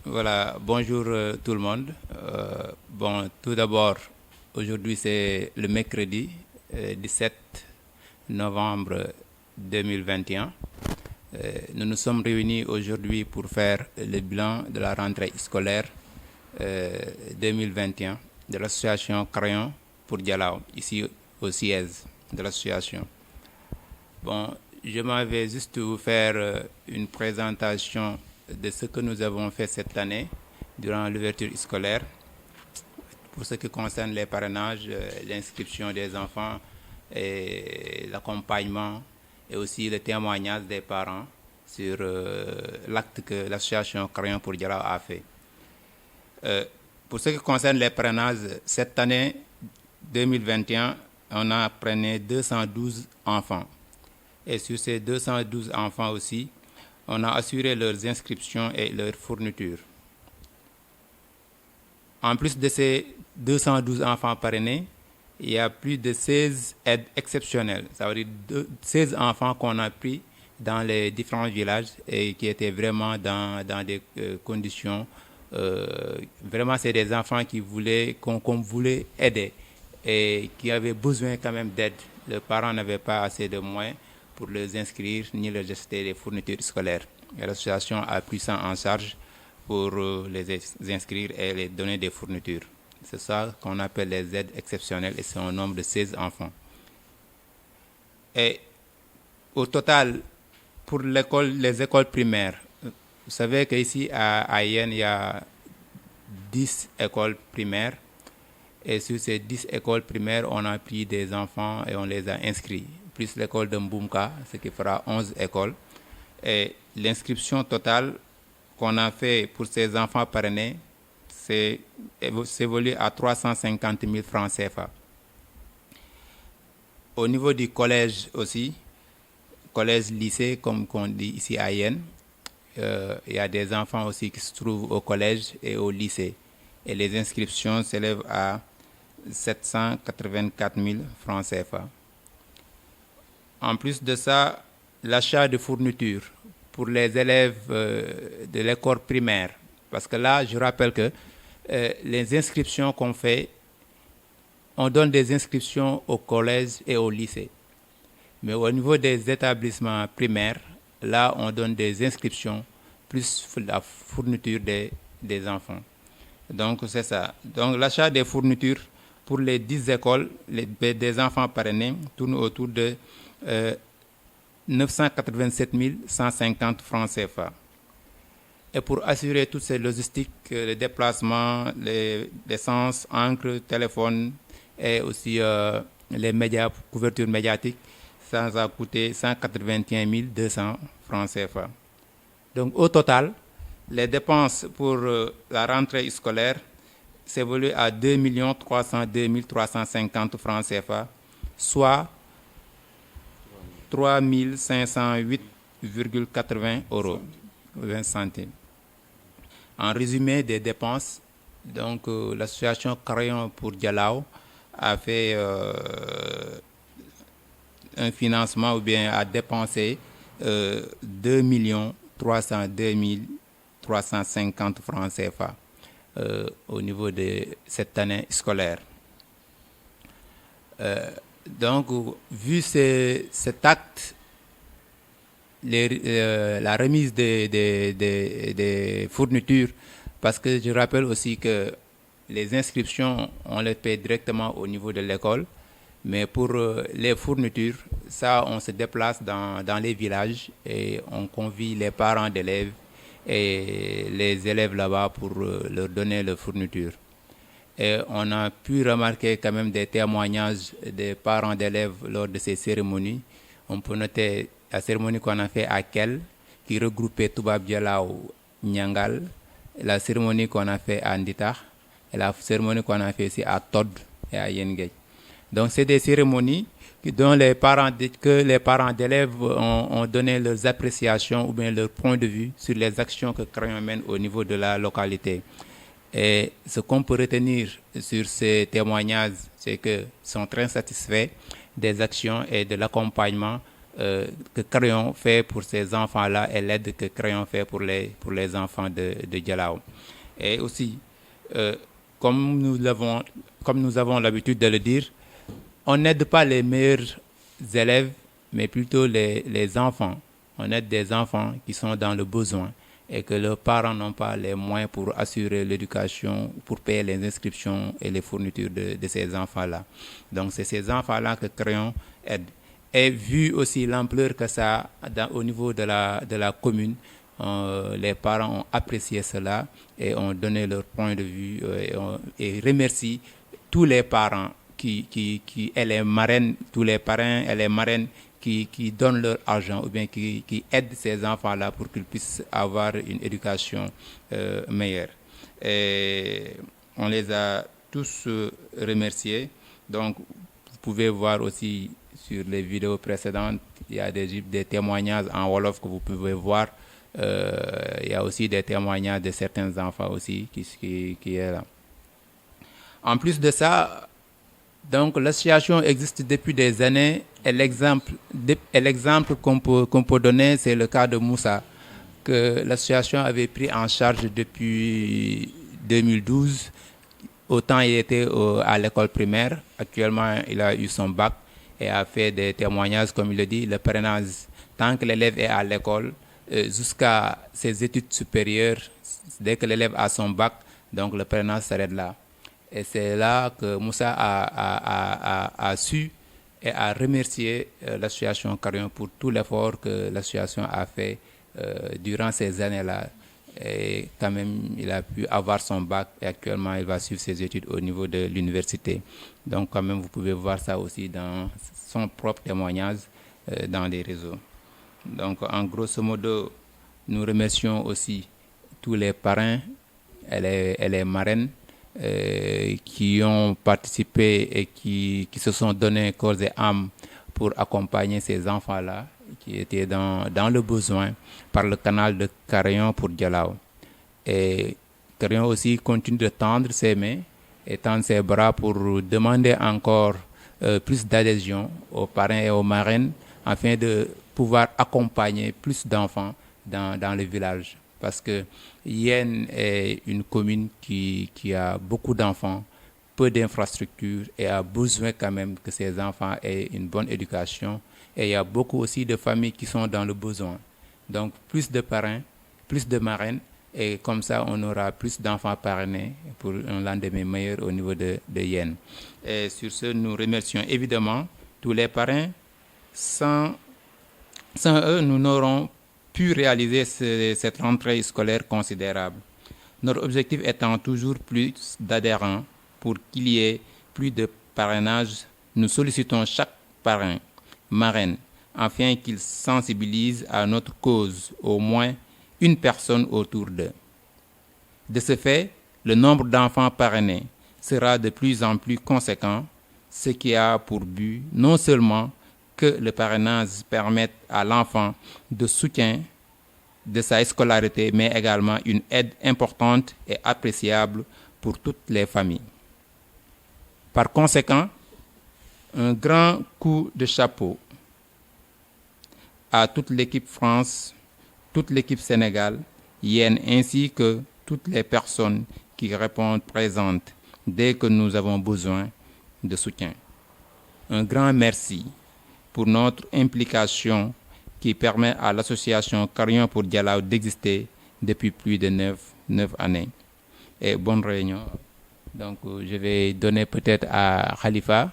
Voilà, bonjour tout le monde. Tout d'abord, aujourd'hui c'est le mercredi 17 novembre 2021. Nous nous sommes réunis aujourd'hui pour faire le bilan de la rentrée scolaire 2021 de l'association Crayon pour Dialao, ici au siège de l'association. Bon, je m'en vais juste vous faire une présentation de ce que nous avons fait cette année durant l'ouverture scolaire. Pour ce qui concerne les parrainages, l'inscription des enfants et l'accompagnement et aussi le témoignage des parents sur l'acte que l'association Crayon pour Dialao a fait. Pour ce qui concerne les parrainages, cette année 2021, on a parrainé 212 enfants. Et sur ces 212 enfants aussi, on a assuré leurs inscriptions et leurs fournitures. En plus de ces 212 enfants parrainés, il y a plus de 16 aides exceptionnelles. Ça veut dire 16 enfants qu'on a pris dans les différents villages et qui étaient vraiment dans des conditions. Vraiment, c'est des enfants qu'on voulait aider et qui avaient besoin quand même d'aide. Les parents n'avaient pas assez de moyens pour les inscrire ni leur acheter les fournitures scolaires. Et l'association a pris ça en charge pour les inscrire et les donner des fournitures. C'est ça qu'on appelle les aides exceptionnelles et c'est un nombre de 16 enfants. Et au total, pour les écoles primaires, vous savez qu'ici à Yen, il y a 10 écoles primaires. Et sur ces 10 écoles primaires, on a pris des enfants et on les a inscrits. Plus l'école de Mboumka, ce qui fera 11 écoles. Et l'inscription totale qu'on a fait pour ces enfants parrainés, c'est évolué à 350 000 francs CFA. Au niveau du collège aussi, collège-lycée, comme on dit ici à Yen, il y a des enfants aussi qui se trouvent au collège et au lycée. Et les inscriptions s'élèvent à 784 000 francs CFA. En plus de ça, l'achat de fournitures pour les élèves de l'école primaire. Parce que là, je rappelle que les inscriptions qu'on fait, on donne des inscriptions au collège et au lycée. Mais au niveau des établissements primaires, là, on donne des inscriptions plus la fourniture des enfants. Donc, c'est ça. Donc, l'achat des fournitures pour les 10 écoles des enfants parrainés tourne autour de 987 150 francs CFA. Et pour assurer toutes ces logistiques, les déplacements, l'essence, encre, téléphone et aussi les médias, couverture médiatique, ça nous a coûté 181 200 francs CFA. Donc au total, les dépenses pour la rentrée scolaire s'évoluent à 2 302 350 francs CFA, soit 3 508,80 euros, 20 centimes. En résumé des dépenses, donc l'association Crayon pour Dialao a fait un financement ou bien a dépensé 2 302 350 francs CFA au niveau de cette année scolaire. Donc, vu cet acte, la remise des fournitures, parce que je rappelle aussi que les inscriptions, on les paie directement au niveau de l'école, mais pour les fournitures, ça, on se déplace dans les villages et on convie les parents d'élèves et les élèves là-bas pour leur donner leurs fournitures. Et on a pu remarquer quand même des témoignages des parents d'élèves lors de ces cérémonies. On peut noter la cérémonie qu'on a fait à Kel, qui regroupait Toubab Dialao, Nyangal, la cérémonie qu'on a fait à Ndita, et la cérémonie qu'on a fait aussi à Tod et à Yengej. Donc c'est des cérémonies dont que les parents d'élèves ont donné leurs appréciations ou bien leur point de vue sur les actions que Crayon mène au niveau de la localité. Et ce qu'on peut retenir sur ces témoignages, c'est qu'ils sont très satisfaits des actions et de l'accompagnement que Crayon fait pour ces enfants-là et l'aide que Crayon fait pour les enfants de Dialaw. Et aussi, euh, comme nous avons l'habitude de le dire, on n'aide pas les meilleurs élèves, mais plutôt les enfants. On aide des enfants qui sont dans le besoin et que leurs parents n'ont pas les moyens pour assurer l'éducation, pour payer les inscriptions et les fournitures de ces enfants-là. Donc c'est ces enfants-là que Crayon aide. Et vu aussi l'ampleur que ça a au niveau de la commune, les parents ont apprécié cela et ont donné leur point de vue et remercient tous les parents qui et les marraines, tous les parrains et les marraines qui donnent leur argent ou bien qui aident ces enfants-là pour qu'ils puissent avoir une éducation meilleure. Et on les a tous remerciés. Donc, vous pouvez voir aussi sur les vidéos précédentes, il y a des témoignages en Wolof que vous pouvez voir. Il y a aussi des témoignages de certains enfants aussi qui est là. En plus de ça, donc l'association existe depuis des années et l'exemple qu'on peut donner, c'est le cas de Moussa, que l'association avait pris en charge depuis 2012. Autant il était à l'école primaire, actuellement il a eu son bac et a fait des témoignages, comme il le dit, le parrainage, tant que l'élève est à l'école, jusqu'à ses études supérieures, dès que l'élève a son bac, donc le parrainage s'arrête là. Et c'est là que Moussa a su et a remercié l'association Crayon pour tout l'effort que l'association a fait durant ces années-là. Et quand même, il a pu avoir son bac et actuellement, il va suivre ses études au niveau de l'université. Donc, quand même, vous pouvez voir ça aussi dans son propre témoignage dans les réseaux. Donc, en grosso modo, nous remercions aussi tous les parrains et les marraines qui ont participé et qui se sont donnés corps et âme pour accompagner ces enfants-là qui étaient dans le besoin par le canal de Crayon pour Dialaw. Et Crayon aussi continue de tendre ses mains et tendre ses bras pour demander encore plus d'adhésion aux parrains et aux marraines afin de pouvoir accompagner plus d'enfants dans le village. Parce que Yen est une commune qui a beaucoup d'enfants, peu d'infrastructures et a besoin quand même que ces enfants aient une bonne éducation. Et il y a beaucoup aussi de familles qui sont dans le besoin. Donc plus de parrains, plus de marraines et comme ça on aura plus d'enfants parrainés pour un lendemain meilleur au niveau de Yen. Et sur ce, nous remercions évidemment tous les parrains. Sans eux, nous n'aurons pu réaliser cette rentrée scolaire considérable. Notre objectif étant toujours plus d'adhérents pour qu'il y ait plus de parrainage, nous sollicitons chaque parrain, marraine, afin qu'ils sensibilisent à notre cause au moins une personne autour d'eux. De ce fait, le nombre d'enfants parrainés sera de plus en plus conséquent, ce qui a pour but non seulement que le parrainage permette à l'enfant de soutien de sa scolarité, mais également une aide importante et appréciable pour toutes les familles. Par conséquent, un grand coup de chapeau à toute l'équipe France, toute l'équipe Sénégal, Yen, ainsi que toutes les personnes qui répondent présentes dès que nous avons besoin de soutien. Un grand merci pour notre implication qui permet à l'association Crayon pour Dialaw d'exister depuis plus de 9 années. Et bonne réunion. Donc, je vais donner peut-être à Khalifa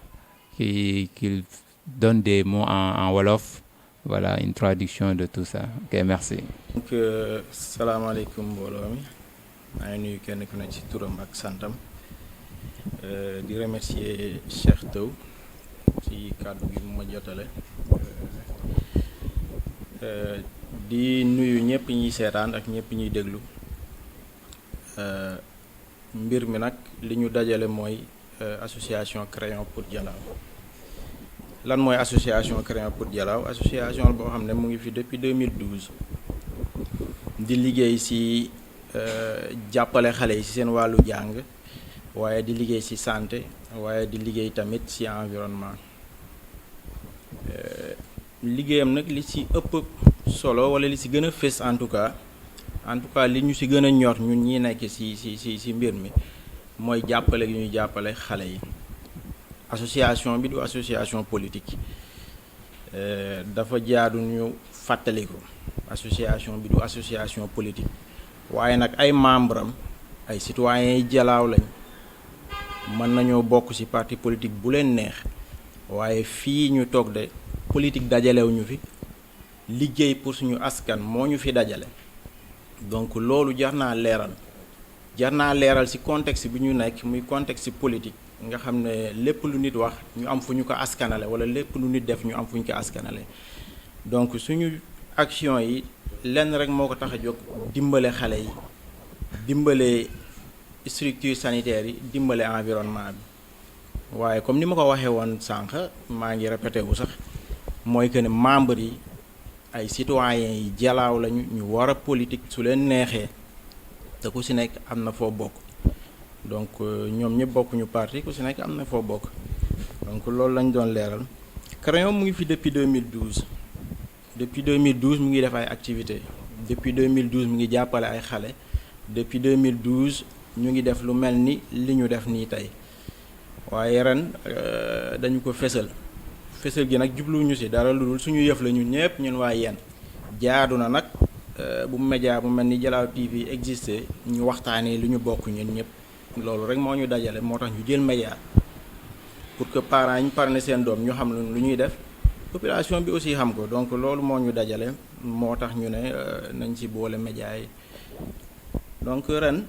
qu'il donne des mots en Wolof. Voilà, une traduction de tout ça. Ok, merci. Donc, salam alaikum mbooloo mi maa ngi nuyu kenn ku ne ci turam ak santam di remercier Cheikh Taw ci kàddu gi mu ma jotale di nuyu ñëpp ñuy seetaan ak ñëpp ñuy déglu mbir mi nag li ñu dajale mooy association Crayon pour Dialaw. Lan mooy association Crayon pour Dialaw? Association boo xam ne mu ngi fi depuis 2012 di liggéey ci jàppale xale yi ci seen wàllu jàng waaye di liggéey ci santé waaye di liggéey tamit ci environnement. liggéeyam nag li ci ëpp solo wala li ci gën a fës en tout cas li ñu ci gën a ñor ñun ñi nekk ci mbir mi mooy jàppale gi ñuy jàppale xale yi. association bi du association politique dafa jaadu ñu fàttali ko association bi du association politique waaye nag ay membre am ay citoyens yi Jalaaw lañ mën nañoo bokk ci parti politique bu leen neex waaye fii ñu toog de politique dajalewuñu fi liggéey pour suñu askan moo ñu fi dajale donc loolu jar naa leeral ci contexte bi ñu nekk muy contexte politique nga xam ne lépp lu nit wax ñu am fu ñu ko askanale wala lépp lu nit def ñu am fu ñu ko askanale donc suñu action yi lenn rek moo ko tax a jóg dimbale xale yi dimbale structure sanitaire yi dimbale environnement bi waaye comme ni ma ko waxee woon sànq maa ngi répété wu sax mooy que ne membres yi ay citoyens yi Jalaaw lañu ñu war a politique su leen neexee te ku ci nekk am na foo bokk donc ñoom ñëpp bokkuñu parti ku ci nekk am na foo bokk donc loolu lañ doon leeral. Crayon mu ngi fi depuis 2012 mu ngi def ay activités depuis 2012 mu ngi jàppale ay xale depuis 2012 ñu ngi def lu mel ni li ñu def nii tey waaye ren dañu ko fësal gi nag jubluwuñu ci dara lu dul suñu yëf la ñun ñëpp ñun waa Yène jaadu na nag bu média bu mel ni Jalaaw TV existé ñu waxtaanee lu ñu bokk ñun ñëpp loolu rek moo ñu dajale moo tax ñu jël média pour que parents yi ñu parrainé seen doom ñu xam lu ñuy def population bi aussi xam ko donc loolu moo ñu dajale moo tax ñu ne nañ ci boole média yi donc ren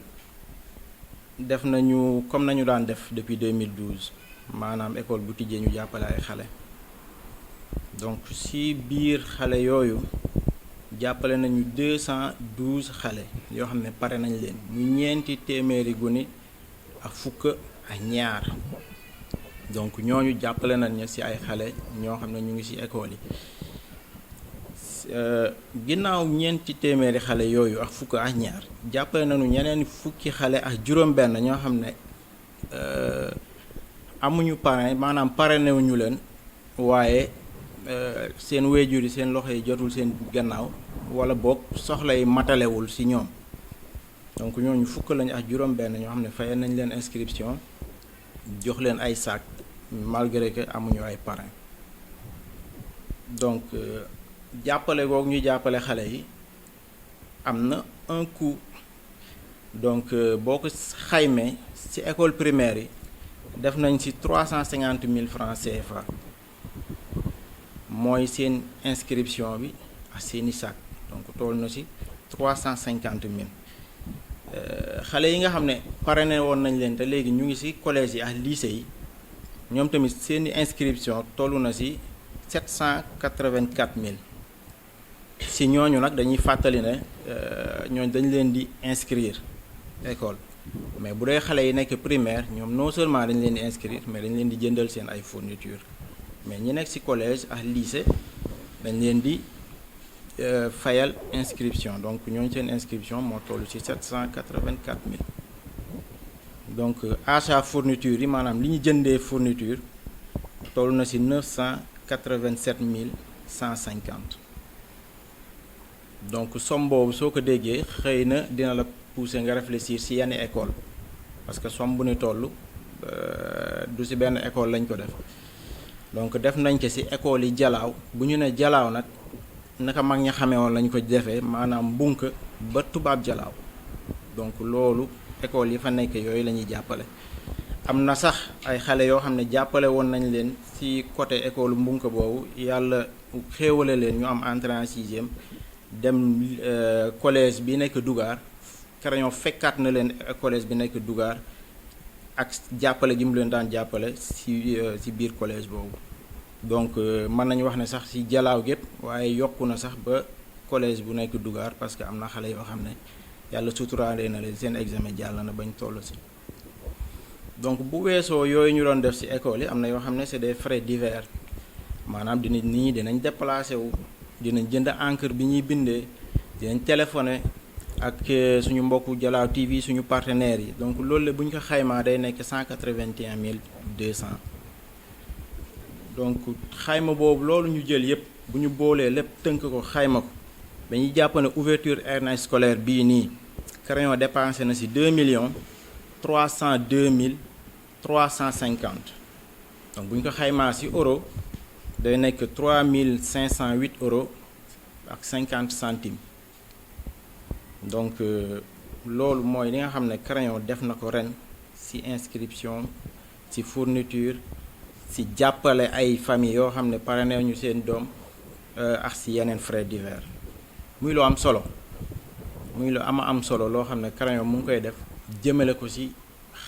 def nañu comme nañu daan def depuis 2012 maanaam école bu tijjee ñu jàppale ay xale donc ci biir xale yooyu jàppale nañu 212 xale yoo xam ne pare nañ leen mu ñeenti téeméeri guni ak fukk ak ñaar donc ñooñu jàppale nañ ci ay xale ñoo xam ne ñu ngi ci école yi ginnaaw ñeenti téeméeri xale yooyu ak fukk ak ñaar jàppale nañu ñeneen fukki xale ak juróom-benn ñoo xam ne amuñu parrain maanaam parrainéwuñu leen waaye seen waajur yi seen loxo yi jotul seen gannaaw wala boog soxla yi matalewul ci ñoom donc ñooñu fukk lañu ak juróom-benn ñoo xam ne fayal nañ leen inscription jox leen ay sac malgré que amuñu ay parrain donc jàppale googu ñuy jàppale xale yi am na un coût donc boo ko xaymee ci école primaire yi def nañ ci 350 000 francs CFA mooy seen inscription bi ak seeni sac donc toll na ci 350 000 xale yi nga xam ne parrainé woon nañ leen te léegi ñu ngi ci collège yi ak lycée yi ñoom tamit seeni inscription toll na ci 784 000 ci ñooñu nag dañuy fàttali ne ñooñu dañ leen di inscrire école mais bu dee xale yi nekk primaire ñoom non seulement dañ leen di inscrire mais dañ leen di jëndal seen ay fourniture mais ñi nekk ci collège ak lycée dañ leen di fayal inscription donc ñooñu seen inscription moo toll ci 784 000 donc achat fourniture yi maanaam li ñu jëndee fourniture toll na ci 987 150 donc somme boobu soo ko déggee xëy na dina la pousser nga réfléchir ci yenn école parce que somme bu ni toll du ci benn école lañ ko def donc def nañ ko ci école yi Jalaaw bu ñu ne Jalaaw nag naka mag ña xamee woon lañ ko defee maanaam Mbunk ba Tubaab Jalaaw donc loolu école yi fa nekk yooyu la ñuy jàppale am na sax ay xale yoo xam ne jàppale woon nañ leen ci côté école Mbunk boobu yàlla xéewale leen ñu am entrée en sixième dem collège bi nekk Dougar Crayon fekkaat na leen collège bi nekk Dougar ak jàppale gi mu leen daan jàppale ci biir collège boobu donc mën nañu wax ne sax ci Jalaaw gépp waaye yokku na sax ba collège bu nekk Dougar parce que am na xale yoo xam ne yàlla suturaale na leen seen examen jàll na bañ toll ci donc bu weesoo yooyu ñu doon def ci école yi am na yoo xam ne c'est des frais divers maanaam nit ñi dinañ déplacé wu dinañ jënd encre bi ñuy bindee dinañ téléphoné ak suñu mbokku Jalaaw TV suñu partenaires yi donc loolu la bu ñu ko xaymaa day nekk 181 200 donc xayma boobu loolu ñu jël yépp bu ñu boolee lépp tënk ko xayma ko dañuy jàpp ne ouverture année scolaire bii nii crayon dépensé na ci 2 302 350 donc bu ñu ko xaymaa ci euro day nekk 3508 euros ak 50 centimes donc loolu mooy li nga xam ne crayon def na ko ren ci inscription ci fourniture ci jàppale ay famille yoo xam ne pare nañu seen doom ak ci yeneen frais divers muy lu am solo muy lu am solo loo xam ne crayon mu ngi koy def jëmale ko ci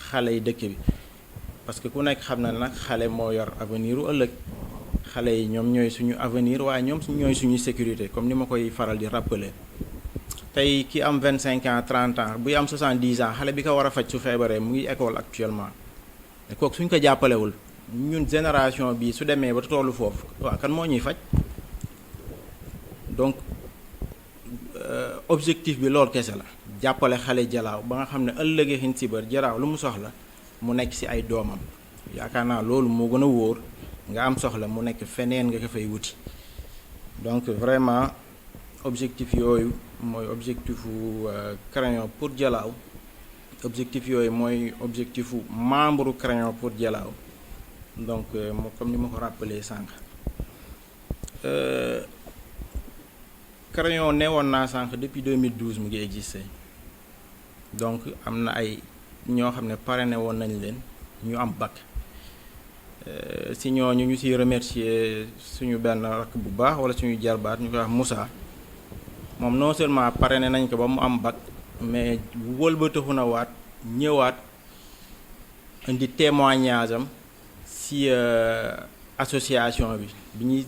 xale yi dëkk bi parce que ku nekk xam na nag xale moo yor avenir u ëllëg xale yi ñoom ñooy suñu avenir waaye ñoom ñooy suñu sécurité comme ni ma koy faral di rappeler tey ki am 25 ans 30 ans buy am 70 ans xale bi ko war a faj su feebaree mu ngi école actuellement te kooku suñ ko jàppalewul ñun génération bi su demee ba tollu foofu waaw kan moo ñuy faj donc objectif bi loolu kese la jàppale xale Jalaaw ba nga xam ne ëllëgee xin si bër Jalaaw lu mu soxla mu nekk ci ay doomam yaakaar naa loolu moo gën a wóor nga am soxla mu nekk feneen nga ko fay wuti donc vraiment objectif yooyu mooy objectifu crayon pour Jalaaw objectif yooyu mooy objectifu membre crayon pour Jalaaw donc comme ni ma ko rappelé sànq crayon neewoon naa sànq depuis 2012 mu ngi existé donc am na ay ñoo xam ne parrainé woon nañ leen ñu am bac si ñooñu ñu ciy remercier suñu benn rakk bu baax wala suñu jarbaat ñu koy wax Moussa moom non seulement parrainé nañ ko ba mu am bac mais wëlbataxu na waat ñëwaat indi témoignage am si association bi ñuy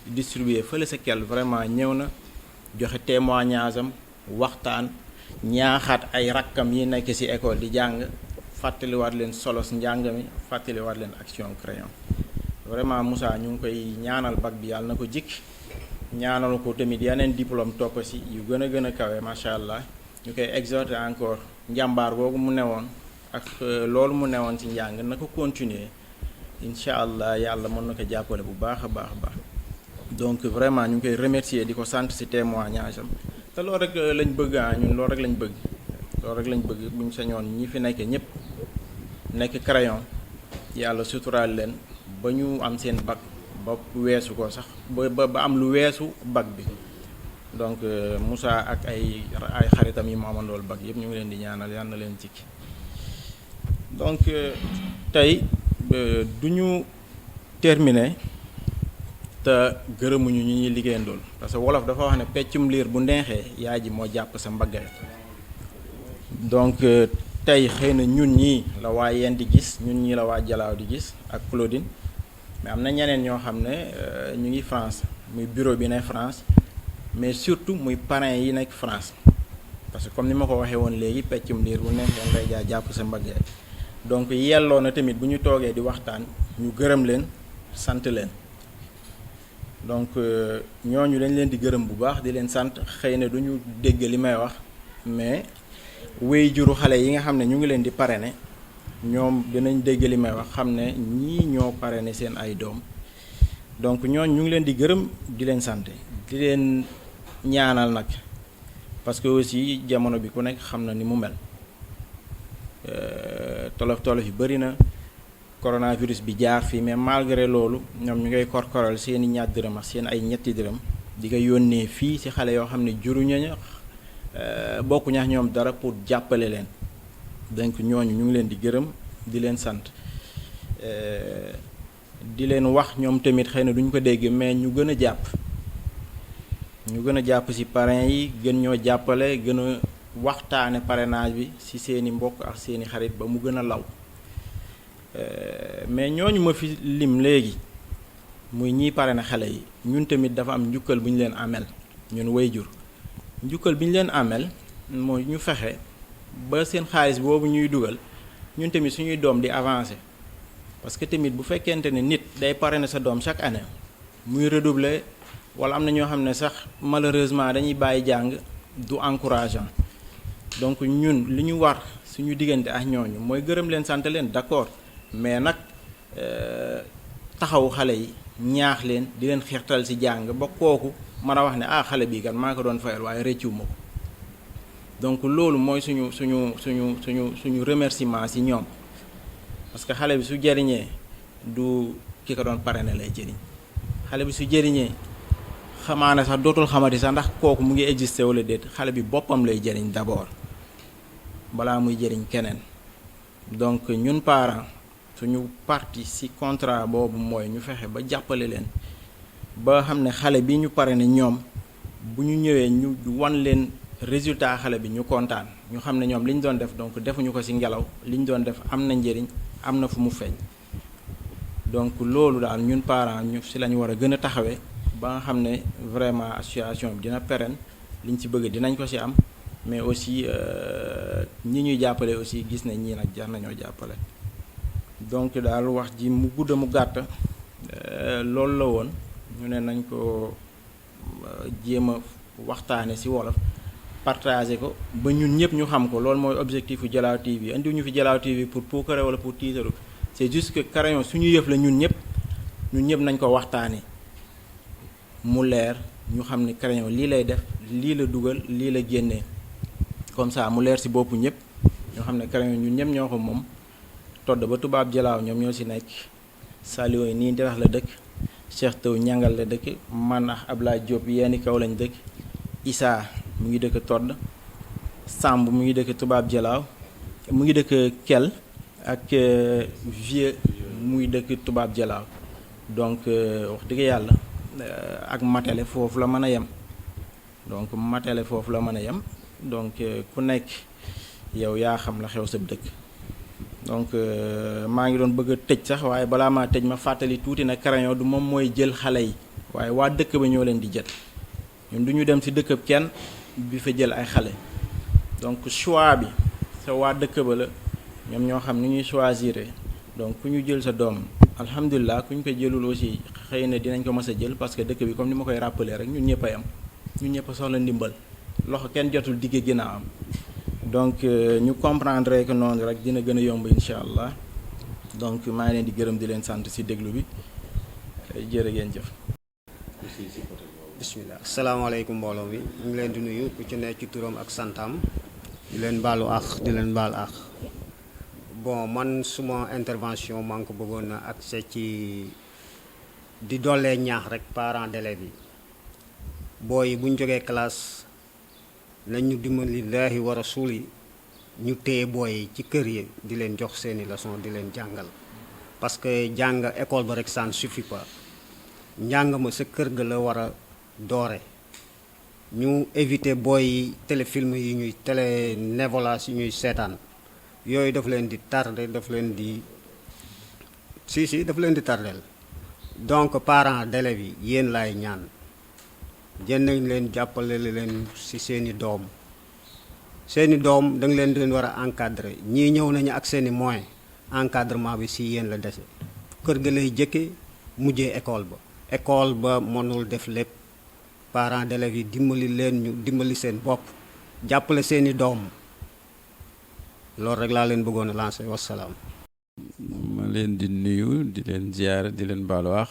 distribuer fële sa kel vraiment ñëw na joxe témoignage am waxtaan ñaaxaat ay rakkam yi nekk ci école di jàng fàttaliwaat leen solos njàng mi fàttaliwaat leen action crayon vraiment Moussa ñu ngi koy ñaanal bac bi yàlla na ko jikk ñaanal ko tamit yeneen diplôme topp ci yu gën a kawe macha allah ñu koy exhorter encore njàmbaar googu mu newoon ak loolu mu newoon ci njàng na ko continuer incha allah yàlla mën na ko jàppale bu baax a baax a baax donc vraiment ñu ngi koy remercier di ko sant ci témoignage am te loolu rek lañ bëgg ñun loolu rek lañ bëgg bu ñu sañoon ñi fi nekk ñëpp nekk crayon yàlla suturaal leen ba ñu am seen bac ba weesu ko sax ba am lu weesu bac bi donc Moussa ak ay xaritam yi mu amandool bac yëpp ñu ngi leen di ñaanal yal na leen cikki donc tey du ñu terminer te gërëmuñu ñu ñuy liggéeyandool parce que wolof dafa wax ne peccum liir bu neexee yaay ji moo jàpp sa mbaggay donc tey xëy na ñun ñii la waa Yène di gis ñun ñii la waa Jalaaw di gis ak Claudine mais am na ñeneen ñoo xam ne ñu ngi France muy bureau bi ne France mais surtout muy parrain yi nekk France parce que comme ni ma ko waxee woon léegi peccum liir bu neexee ngay jaa jàpp sa mbaggay donc yelloo na tamit bu ñu toogee di waxtaan ñu gërëm leen sant leen donc ñooñu dañ leen di gërëm bu baax di leen sant xëy na duñu dégg li may wax mais wéy juru xale yi nga xam ne ñu ngi leen di parrainer ñoom dinañ dégg li may wax xam ne ñii ñoo parrainer seen ay doom donc ñooñu ñu ngi leen di gërëm di leen sant di leen ñaanal nag parce que aussi jamono bi ku nekk xam na ni mu mel tolof yi bëri na coronavirus bi jaar fii mais malgré loolu ñoom ñu ngay korkoral seeni ñaar dërëm ak seen ay ñetti dërëm di ko yónnee fii ci xale yoo xam ne juruñu bokku ñax ñoom dara pour jàppale leen donc ñooñu ñu ngi leen di gërëm di leen sant di leen wax ñoom tamit xëy na duñ ko dégg mais ñu gën a jàpp ci parrain yi gën ñoo jàppale gën a waxtaane parrainage bi ci seeni mbokk ak seeni xarit ba mu gën a law mais ñooñu ma fi lim léegi muy ñiy parrainer xale yi ñun tamit dafa am njukkal bu ñu leen amel ñun waajur njukkal bi ñu leen amel mooy ñu fexe ba seen xaalis boobu ñuy dugal ñun tamit suñuy doom di avancer parce que tamit bu fekkente ne nit day parrainer sa doom chaque année muy redoubler wala am na ñoo xam ne sax malheureusement dañuy bàyyi jàng du encourageant donc ñun li ñu war suñu diggante ak ñooñu mooy gërëm leen sant leen d'accord mais nag taxawu xale yi ñaax leen di leen xiirtal ci jàng ba kooku mën a wax ne ah xale bii kan maa ko doon fayal waaye rëccuwuma ko donc loolu mooy suñu remerciement ci ñoom parce que xale bi su jëriñee du ki ko doon parrainé lay jëriñ xale bi su jëriñee xamaana sax dootul xamati sax ndax kooku mu ngi existé wala déet xale bi boppam lay jëriñ d'abord balaa muy jëriñ keneen donc ñun parents suñu partie ci contrat boobu mooy ñu fexe ba jàppale leen ba xam ne xale bi ñu parrainé ñoom bu ñu ñëwee ñu wan leen résultat xale bi ñu kontaan ñu xam ne ñoom li ñu doon def donc defuñu ko ci ngelaw li ñu doon def am na njëriñ am na fu mu feeñ donc loolu daal ñun parents ñu ci la ñu war a gën a taxawee ba nga xam ne vraiment association bi dina pérenne liñ ci bëgg dinañ ko ci am mais aussi ñi ñuy jàppale aussi gis ne ñii nag jar nañoo jàppale donc daal wax ji mu gudd mu gàtt loolu la woon ñu ne nañ ko jéem a waxtaane ci wolof partager ko ba ñun ñëpp ñu xam ko loolu mooy objectif u Dialaw TV indiwuñu fi Dialaw TV pour puukare wala pour tiitaru c'est juste que crayon suñu yëf la ñun ñëpp nañ ko waxtaane mu leer ñu xam ne crayon lii lay def lii la dugal lii la génnee comme ça mu leer ci boppu ñëpp ñoo xam ne crayon ñun ñëpp ñoo ko moom todd ba tubaab Dialaw ñoom ñoo ci nekk Saliou yi nii dirax la dëkk Cheikh Taw ñangal la dëkk man ak Ablaye Diop yenn kaw lañ dëkk Issa mu ngi dëkk todd Samb mu ngi dëkk tubaab Dialaw mu ngi dëkk Kel ak Vieux mu ngi dëkk tubaab Dialaw donc wax dëgg yàlla ak matele foofu la mën a yem donc matele foofu la mën a yem donc ku nekk yow yaa xam la xew sa dëkk donc maa ngi doon bëgg a tëj sax waaye balaa maa tëj ma fàttali tuuti na crayon du moom mooy jël xale yi waaye waa dëkk ba ñoo leen di jël ñun du ñu dem ci dëkkab kenn bi fa jël ay xale donc choix bi sa waa dëkk ba la ñoom ñoo xam ni ñuy choisir donc ku ñu jël sa doom alhamdulilah ku ñu ko jëlul aussi xëy na dinañ ko mës a jël parce que dëkk bi comme ni ma koy rappeler rek ñun ñëpp a yam ñun ñëpp a soxla ndimbal loxo kenn jotul digge ginnaaw am donc ñu comprendre que noonu rek dina gën a yomb incha allah donc maa ngi leen di gërëm di leen sant ci déglu bi jërë ngeen jëf. bismillah asalaamaaleykum mbooloo mi ñu ngi leen di nuyu ku ci nekk ci turam ak santam di leen baalu àq di leen baal àq bon man suma intervention maa ngi ko bëggoon a accès ci di dollee ñaax rek parents d'élèves yi booy bu ñu jógee classe nañu dimbali laahi wa rasuuli ñu téye booy ci kër yi di leen jox seeni leçon di leen jàngal parce que jàng école ba rek ça ne suffit pas njàng ma sa kër ga la war a doore ñu éviter booy téléfilm yi ñuy télénovelas yi ñuy seetaan yooyu daf leen di tardé daf leen di daf leen di tardel donc parents d'élèves yi yéen laay ñaan jën nañ leen jàppale leen ci seeni doom da nga leen war a encadrer ñii ñëw nañu ak seeni moyens encadrement bi ci yéen la dese kër ga lay jëkke mujjee école ba mënul def lépp parents d'élèves yi dimbali leen ñu dimbali seen bopp jàppale seeni doom loolu rek laa leen bëggoon a lancer wassalaam. ma leen di nuyu di leen ziar di leen baalu wax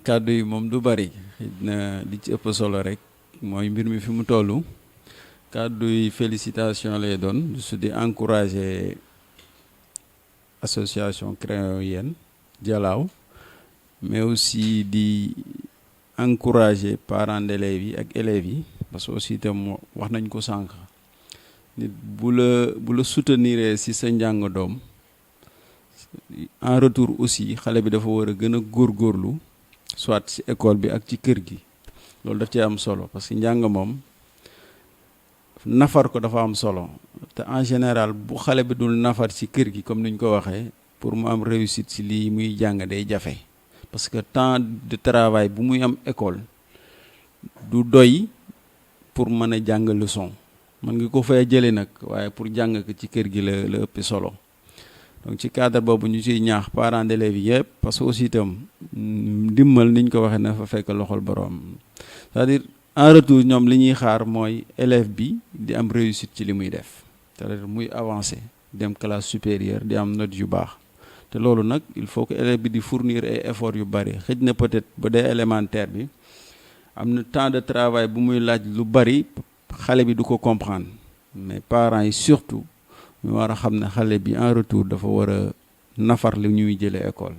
kàddu yi moom du bari xëy na li ci ëpp solo rek mooy mbir mi fi mu toll kàddu yi félicitation lay doon su di encourager association Crayon yéen Dialaw mais aussi di encourager parents d'élèves yi ak élèves yi parce que aussi itam wax nañ ko sànq nit bu la soutenir ci sa njàng doom en retour aussi xale bi dafa war a gën a góorgóorlu soit ci école bi ak ci kër gi loolu daf ci am solo parce que njàng moom nafar ko dafa am solo te en général bu xale bi dul nafar ci kër gi comme ni ñu ko waxee pour mu am réussite ci lii muy jàng day jafe parce que temps de travail bu muy am école du doy pour mën a jàng leçon mën nga ko fay jëlee nag waaye pour jàng ko ci kër gi la ëpp solo donc ci cadre boobu ñu ciy ñaax parents d'élèves yëpp parce que aussi itam ndimbal niñ ko waxee na fa fekk loxol borom c'est-à-dire en retour ñoom li ñuy xaar mooy élève bi di am réussite ci li muy def c'est-à-dire muy avancer dem classe supérieure di am note yu baax te loolu nag il faut que élève bi di fournir ay efforts yu bari xëj na peut-être ba dee élémentaire bi am na temps de travail bu muy laaj lu bari xale bi du ko comprendre mais parents yi surtout ñu war a xam ne xale bi en retour dafa war a nafar li ñuy jëlee école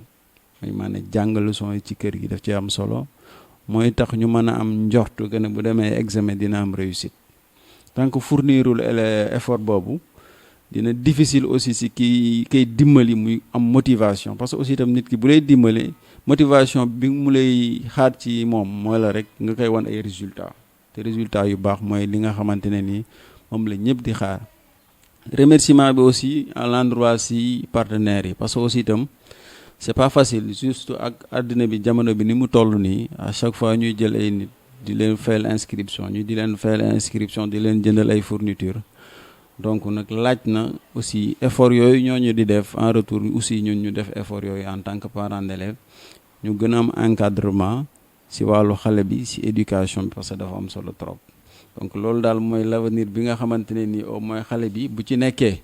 mooy maanaam jàng leçon yi ci kër gi daf ci am solo mooy tax ñu mën a am njortu que ne bu demee examen dina am réussite tant que fournirul effort boobu dina difficile aussi si kii kay dimbali muy am motivation parce que aussi itam nit ki bu lay dimbali motivation bi mu lay xaar ci moom mooy la rek nga koy wan ay résultats te résultats yu baax mooy li nga xamante ne nii moom la ñëpp di xaar. Remerciement bi aussi à l'endroit si partenaires yi parce que aussi itam c'est pas facile juste ak àddina bi jamono bi ni mu toll nii à chaque fois ñuy jël ay nit di leen fayal inscription ñu di leen fayal inscription di leen jëndal ay fournitures donc nag laaj na aussi effort yooyu ñooñu di def en retour aussi ñun ñu def effort yooyu en tant que parent d'élève ñu gën a am encadrement si wàllu xale bi si éducation bi parce que dafa am solo trop donc loolu daal mooy l'avenir bi nga xamante ne nii au moins xale bi bu ci nekkee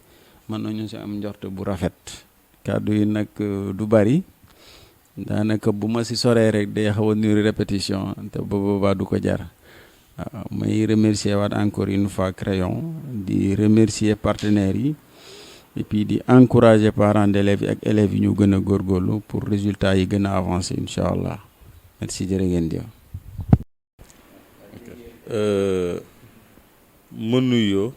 mën nañu si am njort bu rafet kàddu yi nag du bari daanaka bu ma si soree rek day xaw a niru répétition te boobaa du ko jar waaw may remercier waat encore une fois Crayon di remercier partenaires yi et puis di encourager parents d'élèves yi ak élèves yi ñu gën a góorgóorlu pour résultats yi gën a avancer incha allah merci jërë ngeen jëf. ma nuyoo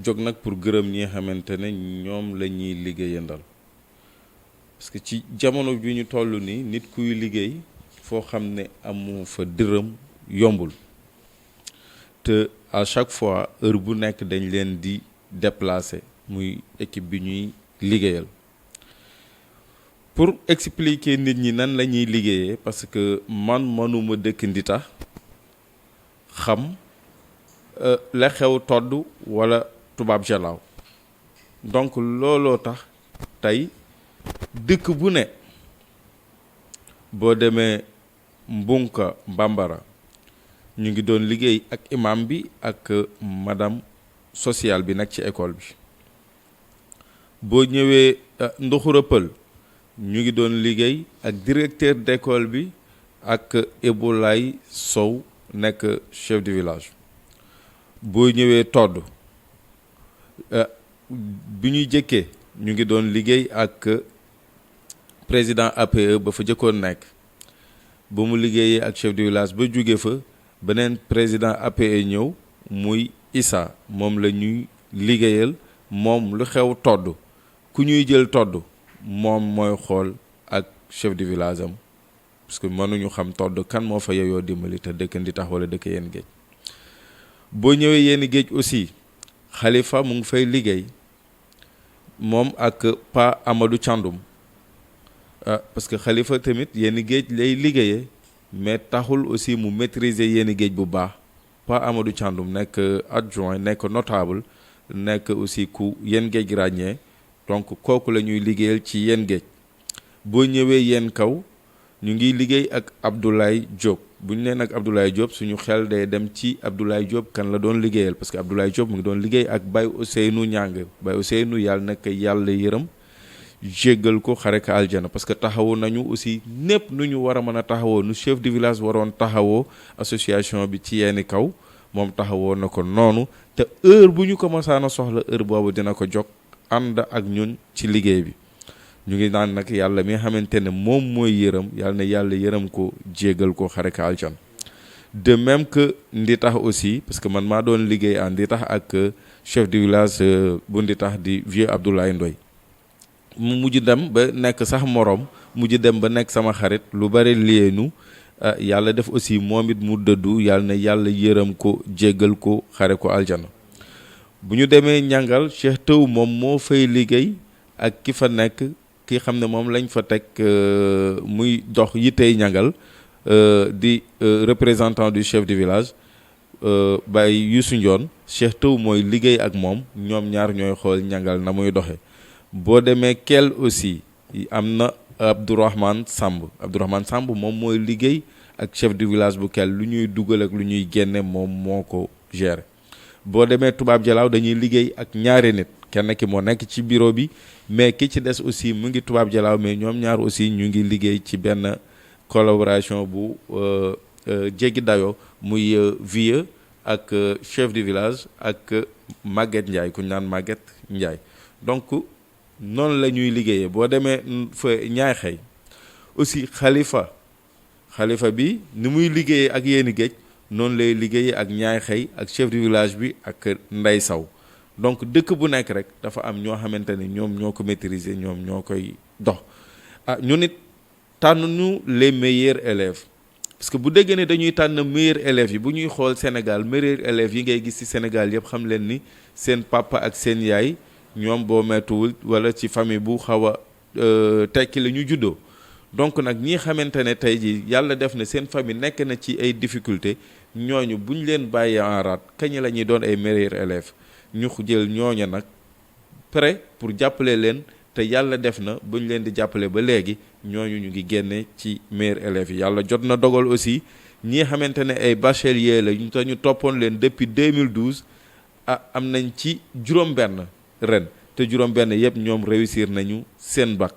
jóg nag pour gërëm ñi nga xamante ne ñoom la ñuy liggéeyandal parce que ci jamono bi ñu toll nii nit kuy liggéey foo xam ne amu fa dërëm yombul te à chaque fois heure bu nekk dañ leen di déplacer muy équipe bi ñuy liggéeyal pour expliquer nit ñi nan la ñuy liggéeyee parce que man mënuma dëkk Ndita xam la xew todd wala tubaab jalaaw donc looloo tax tey dëkk bu ne boo demee Mbunka Bambara ñu ngi doon liggéey ak imam bi ak madame sociale bi nag ci école bi boo ñëwee Ndoxura Pël ñu ngi doon liggéey ak directeur d'école bi ak Eboulaye Sow nekk chef de village boo ñëwee Todd bi ñuy jëkkee ñu ngi doon liggéey ak président APE ba fa jëkkoon nekk ba mu liggéeyee ak chef de village ba jóge fa beneen président APE ñëw muy Issa moom la ñuy liggéeyal moom lu xew Todd ku ñuy jël Todd moom mooy xool ak chef de village am parce que mënuñu xam Todd kan moo fa yeyoo dimbali te dëkk Nditax wala dëkk Yeen Géej boo ñëwee Yeen Géej aussi Khalifa mu ngi fay liggéey moom ak Pa Amadou Thiandoum parce que Khalifa tamit Yeen Géej lay liggéeyee mais taxul aussi mu maîtriser Yeen Géej bu baax Pa Amadou Thiandoum nekk adjoint nekk notable nekk aussi ku Yeen Géej ràññee donc kooku la ñuy liggéeyal ci Yeen Géej boo ñëwee Yeen Kaw ñu ngi liggéey ak Abdoulaye Diop bu ñu nee nag Abdoulaye Diop suñu xel day dem ci Abdoulaye Diop kan la doon liggéeyal parce que Abdoulaye Diop mu ngi doon liggéey ak Baye Ousseynou Niang Baye Ousseynou yàlla nag yàlla yërëm jéggal ko xare ka aljana parce que taxawu nañu aussi népp nu ñu war a mën a taxawoo nu chef de village waroon taxawoo association bi ci Yeen Kaw moom taxawoo na ko noonu te heure bu ñu commencé na soxla heure boobu dina ko jog ànd ak ñun ci liggéey bi ñu ngi naan nag yàlla mi nga xamante ne moom mooy yërëm yàlla na yàlla yërëm ko jéggal ko xare ka aljan de même que Nditax aussi parce que man maa doon liggéey à Nditax ak chef de village bu Nditax di vieux Abdoulaye Ndoy mu mujj dem ba nekk sax morom mujj dem ba nekk sama xarit lu bari liyeenu yàlla def aussi moom it mu dëddu yàlla na yàlla yërëm ko jéggal ko xare ko aljana bu ñu demee ñangal Cheikh Taw moom moo fay liggéey ak ki fa nekk ki xam ne moom lañ fa teg muy dox yittey ñangal di représentant du chef du village Baye Youssou Ndione Cheikh Taw mooy liggéey ak moom ñoom ñaar ñooy xool ñangal na muy doxe boo demee Kell aussi am na Abdourahmane Samb moom mooy liggéey ak chef du village bu Kell lu ñuy dugal ak lu ñuy génne moom moo ko gérer boo demee tubaab jalaaw dañuy liggéey ak ñaari nit kenn ki moo nekk ci bureau bi mais ki ci des aussi mu ngi tubaab jalaaw mais ñoom ñaar aussi ñu ngi liggéey ci benn collaboration bu jéggi dayoo muy vieux ak chef de village ak Maguette Ndiaye ku ñu naan Maguette Ndiaye donc noonu la ñuy liggéeyee boo demee fa ñaay xëy aussi xalifa bi ni muy liggéeyee ak yéeni géej noonu lay liggéeyee ak ñaay xëy ak chef de village bi ak Ndey Saw donc dëkk bu nekk rek dafa am ñoo xamante ni ñoom ñoo ko maîtriser ñoom ñoo koy dox ñu nit tànn ñu les meilleurs élèves parce que bu déggee ne dañuy tànn meilleurs élèves yi bu ñuy xool Sénégal meilleurs élèves yi ngay gis ci Sénégal yëpp xam leen ni seen papa ak seen yaay ñoom boo metuwul wala ci famille bu xaw a tekki la ñu juddoo donc nag ñi xamante ne tey ji yàlla def na seen famille nekk na ci ay difficultés ñooñu bu ñu leen bàyyee en rade kañ la ñuy doon ay meilleurs élèves ñu jël ñooñu nag prêt pour jàppale leen te yàlla def na bu ñu leen di jàppale ba léegi ñooñu ñu ngi génne ci meilleurs élèves yi yàlla jot na dogal aussi ñi xamante ne ay bacheliers la ñu te ñu toppoon leen depuis 2012 am nañ ci juróom-benn ren te juróom-benn yëpp ñoom réussir nañu seen bac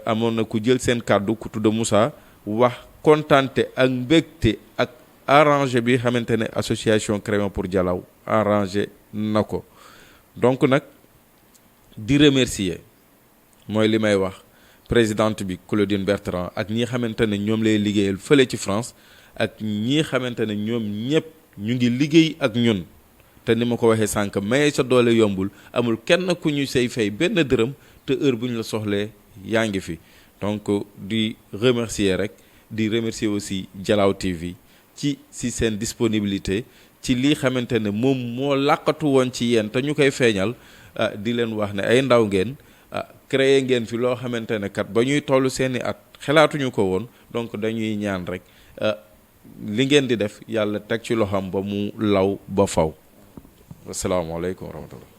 amoon na ku jël seen kàddu ku tudd Moussa wax kontante ak mbégte ak arrangé bi xamante ne association Crayon pour Dialaw arrangé na ko donc nag di remercier mooy li may wax présidente bi Claudine Bertrand ak ñi xamante ne ñoom lay liggéeyal fële ci France ak ñi xamante ne ñoom ñëpp ñu ngi liggéey ak ñun te ni ma ko waxee sànq maye sa doole yombul amul kenn ku ñu say fay benn dërëm te heure bu ñu la soxlee yaa ngi fi donc di remercier rek di remercier aussi Dialaw TV ci seen disponibilité ci lii xamante ne moom moo làqatu woon ci yéen te ñu koy feeñal di leen wax ne ay ndaw ngeen créé ngeen fi loo xamante ne kat ba ñuy toll seeni at xalaatuñu ko woon donc dañuy ñaan rek li ngeen di def yàlla teg ci loxam ba mu law ba faw asalaamaaleykum wa rahmatullah